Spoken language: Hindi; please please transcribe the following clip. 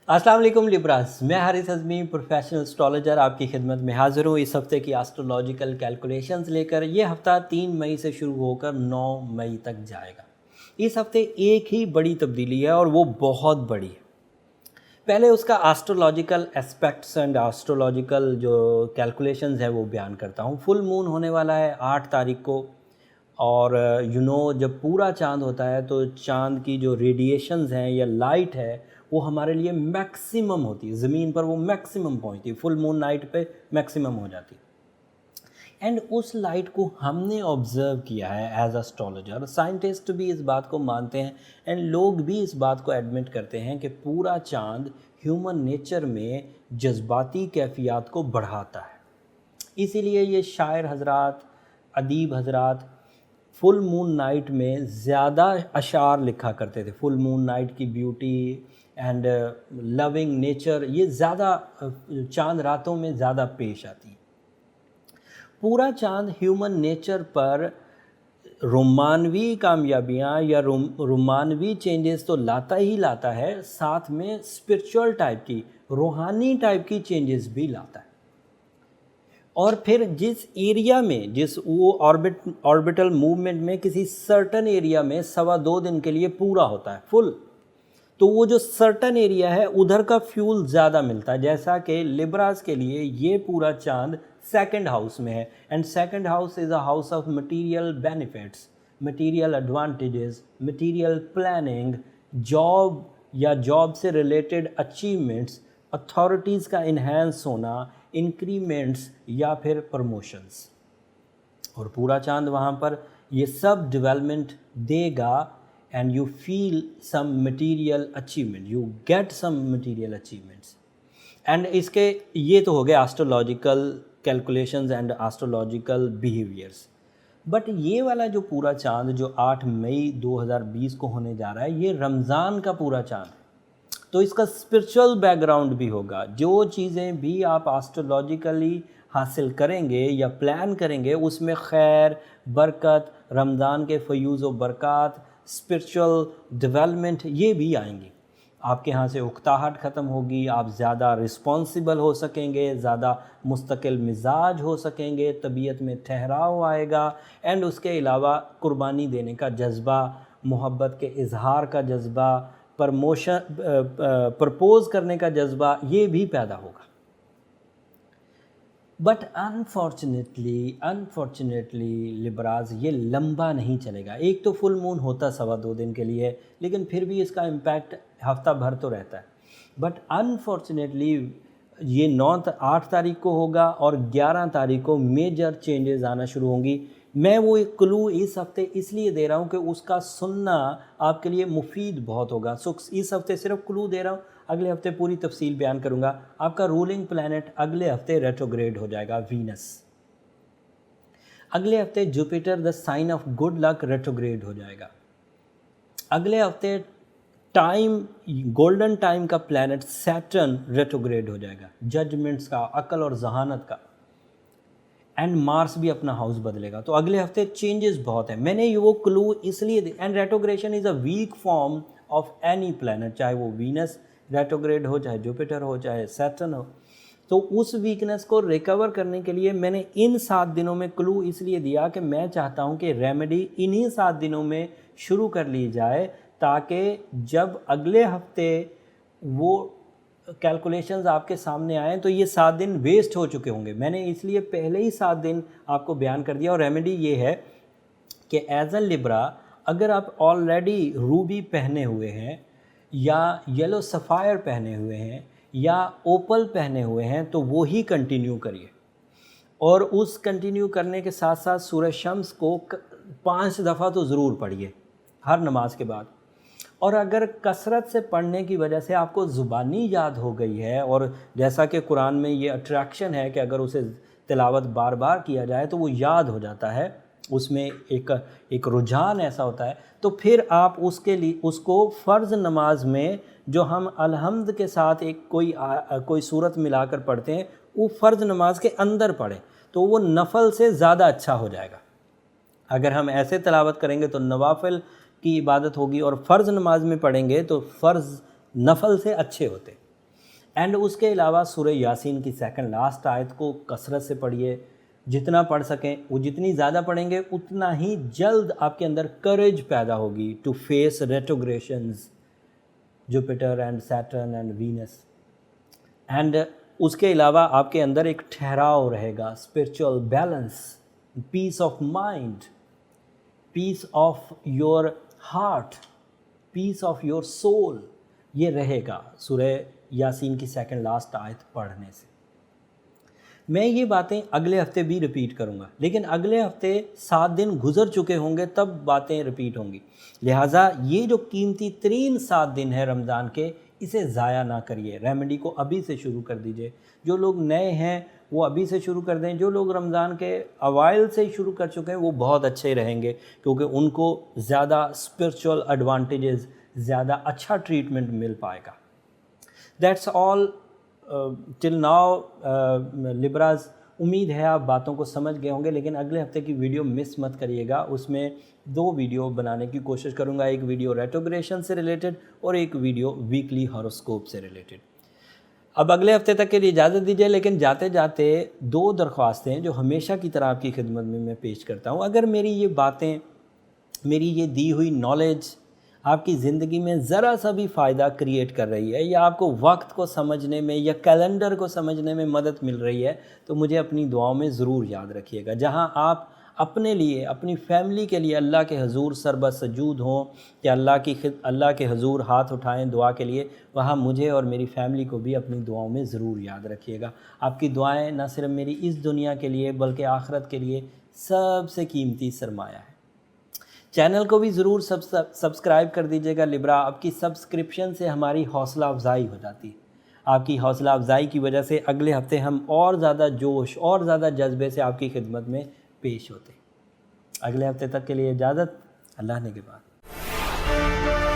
अस्सलाम वालेकुम लिब्रास, मैं हारिस अज़मी प्रोफेशनल एस्ट्रोलॉजर आपकी खिदमत में हाज़िर हूँ इस हफ़्ते की एस्ट्रोलॉजिकल कैलकुलेशंस लेकर। ये हफ़्ता 3 मई से शुरू होकर 9 मई तक जाएगा। इस हफ़्ते एक ही बड़ी तब्दीली है और वो बहुत बड़ी है। पहले उसका एस्ट्रोलॉजिकल एस्पेक्ट्स एंड एस्ट्रोलॉजिकल जो कैलकुलेशंस है वो बयान करता हूँ। फुल मून होने वाला है 8 तारीख को, और जब पूरा चाँद होता है तो चाँद की जो रेडिएशंस हैं या लाइट है वो हमारे लिए मैक्सिमम होती है। ज़मीन पर वो मैक्सिमम पहुंचती है, फुल मून नाइट पे मैक्सिमम हो जाती है। एंड उस लाइट को हमने ऑब्ज़र्व किया है एज एस्ट्रोलॉजर। साइंटिस्ट भी इस बात को मानते हैं एंड लोग भी इस बात को एडमिट करते हैं कि पूरा चाँद ह्यूमन नेचर में जज्बाती कैफियत को बढ़ाता है। इसीलिए ये शायर हजरात, अदीब हजरात फुल मून नाइट में ज़्यादा अशार लिखा करते थे। फुल मून नाइट की ब्यूटी एंड लविंग नेचर ये ज़्यादा चांद रातों में ज़्यादा पेश आती है। पूरा चांद ह्यूमन नेचर पर रोमानवी कामयाबियाँ या रोमानवी चेंजेस तो लाता ही लाता है, साथ में स्पिरिचुअल टाइप की, रूहानी टाइप की चेंजेस भी लाता है। और फिर जिस एरिया में, जिस वो ऑर्बिटल मूवमेंट में किसी सर्टन एरिया में 2.25 दिन के लिए पूरा होता है फुल, तो वो जो सर्टन एरिया है उधर का फ्यूल ज़्यादा मिलता है। जैसा कि लिब्रास के लिए ये पूरा चांद सेकंड हाउस में है, and second house is a house of material benefits, material advantages, material planning, job या जॉब से रिलेटेड अचीवमेंट्स, अथॉरिटीज़ का इन्हेंस होना, इंक्रीमेंट्स या फिर प्रमोशंस। और पूरा चांद वहाँ पर ये सब डेवलपमेंट देगा and you feel some material achievement, you get some material achievements. And इसके ये तो हो गए astrological calculations and astrological behaviours. But ये वाला जो पूरा चांद जो 8 मई 2020 को होने जा रहा है, ये रमज़ान का पूरा चांद है। तो इसका स्पिरिचुअल बैकग्राउंड भी होगा। जो चीज़ें भी आप एस्ट्रोलॉजिकली हासिल करेंगे या प्लान करेंगे उसमें खैर, बरकत, रमज़ान के फ़यूज़ व बरक़ात, स्पिरिचुअल डेवलपमेंट ये भी आएंगी। आपके यहाँ से उकताहट ख़त्म होगी, आप ज़्यादा रिस्पॉन्सिबल हो सकेंगे, ज़्यादा मुस्तकिल मिजाज हो सकेंगे, तबीयत में ठहराव आएगा। एंड उसके अलावा कुर्बानी देने का जज्बा, मोहब्बत के इजहार का जज्बा, प्रपोज़ करने का जज्बा ये भी पैदा होगा। बट अनफॉर्चुनेटली लिब्राज ये लंबा नहीं चलेगा। एक तो फुल मून होता 2.25 दिन के लिए, लेकिन फिर भी इसका इम्पैक्ट हफ्ता भर तो रहता है। बट अनफॉर्चुनेटली ये 8 तारीख को होगा और 11 तारीख को मेजर चेंजेस आना शुरू होंगी। मैं वो एक क्लू इस हफ्ते इसलिए दे रहा हूँ कि उसका सुनना आपके लिए मुफीद बहुत होगा। सो इस हफ्ते सिर्फ क्लू दे रहा हूँ, अगले हफ्ते पूरी तफसील बयान करूँगा। आपका रूलिंग प्लैनेट अगले हफ्ते रेट्रोग्रेड हो जाएगा, वीनस। अगले हफ्ते Jupiter the sign of good luck retrograde हो जाएगा। अगले हफ्ते टाइम, गोल्डन टाइम का प्लैनेट सैटर्न रेट्रोग्रेड हो जाएगा, जजमेंट्स का, अकल और जहानत का। एंड मार्स भी अपना हाउस बदलेगा। तो अगले हफ्ते चेंजेस बहुत है। मैंने ये वो क्लू इसलिए, and retrogression is a weak form of any planet, चाहे वो वीनस रेट्रोग्रेड हो, चाहे जुपिटर हो, चाहे सैटर्न हो। तो उस वीकनेस को रिकवर करने के लिए मैंने इन 7 दिनों में क्लू इसलिए दिया कि मैं चाहता हूँ कि रेमेडी इन्हीं 7 दिनों में शुरू कर ली जाए, ताकि जब अगले हफ्ते वो कैलकुलेशंस आपके सामने आए तो ये 7 दिन वेस्ट हो चुके होंगे। मैंने इसलिए पहले ही 7 दिन आपको बयान कर दिया। और रेमेडी ये है कि एज अ लिब्रा, अगर आप ऑलरेडी रूबी पहने हुए हैं या येलो सफ़ायर पहने हुए हैं या ओपल पहने हुए हैं तो वो ही कंटिन्यू करिए। और उस कंटिन्यू करने के साथ साथ सूरज शम्स को 5 दफ़ा तो ज़रूर पढ़िए हर नमाज के बाद। और अगर कसरत से पढ़ने की वजह से आपको ज़ुबानी याद हो गई है, और जैसा कि कुरान में ये अट्रैक्शन है कि अगर उसे तिलावत बार बार किया जाए तो वो याद हो जाता है, उसमें एक रुझान ऐसा होता है, तो फिर आप उसके लिए उसको फ़र्ज़ नमाज में जो हम अलहम्द के साथ एक कोई सूरत मिलाकर पढ़ते हैं, वो फ़र्ज़ नमाज के अंदर पढ़ें तो वो नफल से ज़्यादा अच्छा हो जाएगा। अगर हम ऐसे तिलावत करेंगे तो नवाफिल की इबादत होगी, और फ़र्ज़ नमाज में पढ़ेंगे तो फ़र्ज़ नफल से अच्छे होते। एंड उसके अलावा सूरह यासीन की सेकंड लास्ट आयत को कसरत से पढ़िए, जितना पढ़ सकें। वो जितनी ज़्यादा पढ़ेंगे उतना ही जल्द आपके अंदर करेज पैदा होगी to face retrogressions, Jupiter and Saturn and Venus. And उसके अलावा आपके अंदर एक ठहराव रहेगा, spiritual balance, peace of mind, peace of your heart, peace of your soul, ये रहेगा सूरह यासीन की सेकंड लास्ट आयत पढ़ने से। मैं ये बातें अगले हफ्ते भी रिपीट करूँगा, लेकिन अगले हफ्ते 7 दिन गुजर चुके होंगे तब बातें रिपीट होंगी। लिहाजा ये जो कीमती तरीन 7 दिन है रमज़ान के, इसे ज़ाया ना करिए। रेमेडी को अभी से शुरू कर दीजिए। जो लोग नए हैं वो अभी से शुरू कर दें। जो लोग रमज़ान के अवाइल से ही शुरू कर चुके हैं वो बहुत अच्छे रहेंगे, क्योंकि उनको ज़्यादा स्पिरिचुअल एडवांटेजेस, ज़्यादा अच्छा ट्रीटमेंट मिल पाएगा। That's all till now लिब्राज। उम्मीद है आप बातों को समझ गए होंगे, लेकिन अगले हफ्ते की वीडियो मिस मत करिएगा। उसमें 2 वीडियो बनाने की कोशिश करूंगा, एक वीडियो रेट्रोग्रेशन से रिलेटेड और एक वीडियो वीकली हॉरोस्कोप से रिलेटेड। अब अगले हफ्ते तक के लिए इजाज़त दीजिए, लेकिन जाते जाते 2 दरख्वास्तें जो हमेशा की तरह आपकी खिदमत में मैं पेश करता हूँ। अगर मेरी ये बातें, मेरी ये दी हुई नॉलेज आपकी ज़िंदगी में ज़रा सा भी फ़ायदा क्रिएट कर रही है, या आपको वक्त को समझने में या कैलेंडर को समझने में मदद मिल रही है, तो मुझे अपनी दुआओं में ज़रूर याद रखिएगा। जहां आप अपने लिए, अपनी फैमिली के लिए अल्लाह के हजूर सरबसजूद हों, कि अल्लाह के हजूर हाथ उठाएं दुआ के लिए, वहाँ मुझे और मेरी फैमिली को भी अपनी दुआओं में ज़रूर याद रखिएगा। आपकी दुआएँ न सिर्फ मेरी इस दुनिया के लिए बल्कि आखिरत के लिए सबसे कीमती सरमाया है। चैनल को भी ज़रूर सब्सक्राइब कर दीजिएगा। लिब्रा, आपकी सब्सक्रिप्शन से हमारी हौसला अफजाई हो जाती है। आपकी हौसला अफजाई की वजह से अगले हफ्ते हम और ज़्यादा जोश और ज़्यादा जज्बे से आपकी खिदमत में पेश होते। अगले हफ्ते तक के लिए इजाज़त। अल्लाह ने के बाद।